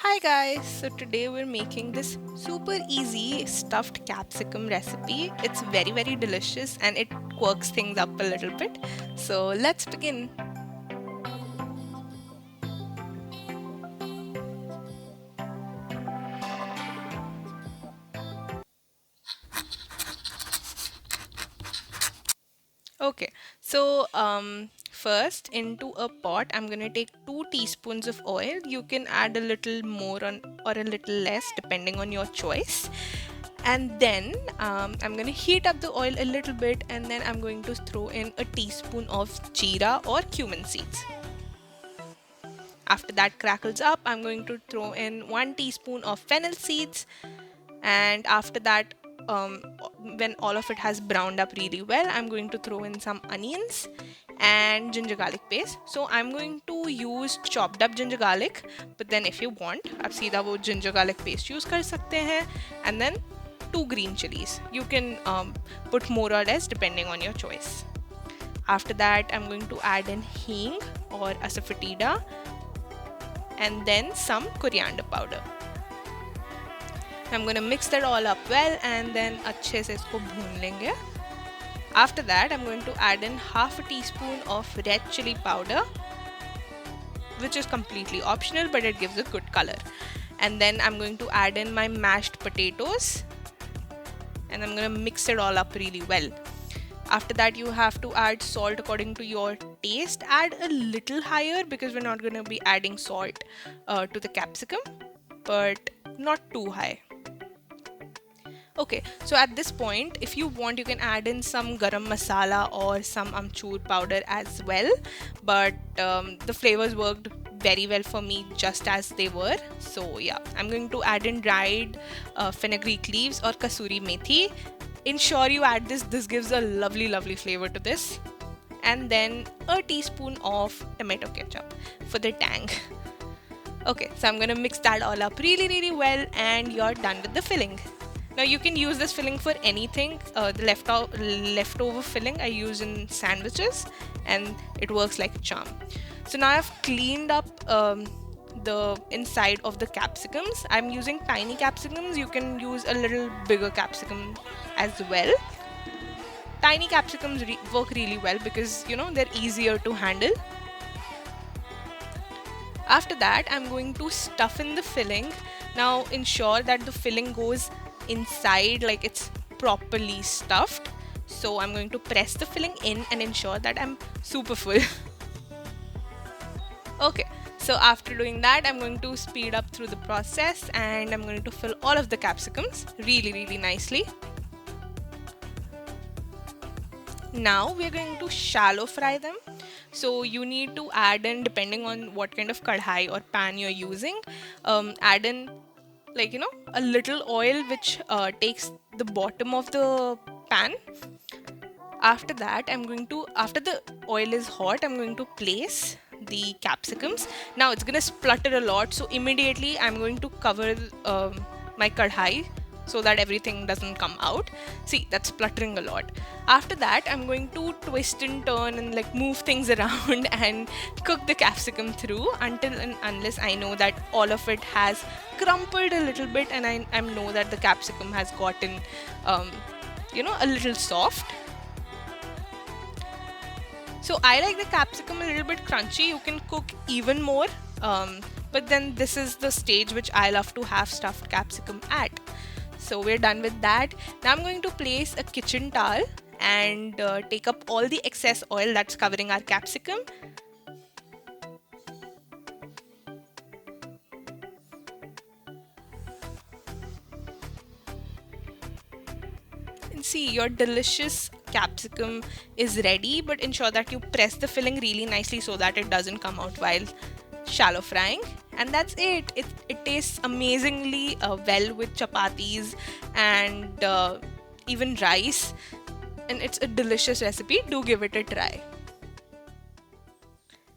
Hi guys, so today we're making this super easy stuffed capsicum recipe. It's very delicious and it quirks things up a little bit. So let's begin. Okay, so first into a pot, I'm gonna take 2 teaspoons of oil. You can add a little more on or a little less depending on your choice. And then I'm gonna heat up the oil a little bit, and then I'm going to throw in a teaspoon of jeera or cumin seeds. After that crackles up, I'm going to throw in 1 teaspoon of fennel seeds, and after that, when all of it has browned up really well, I'm going to throw in some onions and ginger garlic paste. So I'm going to use chopped up ginger garlic, but then if you want, आप सीधा वो ginger garlic paste use कर सकते हैं, and then 2 green chilies. You can put more or less depending on your choice. After that, I'm going to add in hing or asafoetida and then some coriander powder. I'm going to mix that all up well and then अच्छे से इसको भून लेंगे. After that, I'm going to add in half a teaspoon of red chili powder, which is completely optional, but it gives a good color. And then I'm going to add in my mashed potatoes and I'm going to mix it all up really well. After that, you have to add salt according to your taste. Add a little higher because we're not going to be adding salt to the capsicum, but not too high. Okay, so at this point, if you want, you can add in some garam masala or some amchur powder as well, but the flavors worked very well for me just as they were. So yeah, I'm going to add in dried fenugreek leaves or kasuri methi. Ensure you add this gives a lovely flavor to this. And then a teaspoon of tomato ketchup for the tang. Okay, so I'm gonna mix that all up really well and you're done with the filling. Now you can use this filling for anything. The leftover filling I use in sandwiches and it works like a charm. So now I've cleaned up the inside of the capsicums. I'm using tiny capsicums. You can use a little bigger capsicum as well. Tiny capsicums work really well because they're easier to handle. After that, I'm going to stuff in the filling. Now ensure that the filling goes inside, like it's properly stuffed. So I'm going to press the filling in and ensure that I'm super full. Okay, so after doing that, I'm going to speed up through the process and I'm going to fill all of the capsicums really nicely. Now we're going to shallow fry them. So you need to add in, depending on what kind of kadhai or pan you're using, add in a little oil which takes the bottom of the pan. After that, after the oil is hot, I'm going to place the capsicums. Now it's gonna splutter a lot, so immediately I'm going to cover my kadhai so that everything doesn't come out. See, that's spluttering a lot. After that, I'm going to twist and turn and move things around and cook the capsicum through until and unless I know that all of it has crumpled a little bit and I know that the capsicum has gotten a little soft. So I like the capsicum a little bit crunchy. You can cook even more, but then this is the stage which I love to have stuffed capsicum at. So we're done with that. Now I'm going to place a kitchen towel and take up all the excess oil that's covering our capsicum. And see, your delicious capsicum is ready, but ensure that you press the filling really nicely so that it doesn't come out while shallow frying. And that's it. It tastes amazingly well with chapatis and even rice, and it's a delicious recipe. Do give it a try.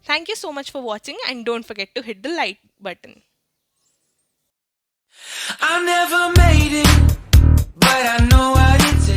Thank you so much for watching and don't forget to hit the like button. I never made it, but I know what it takes.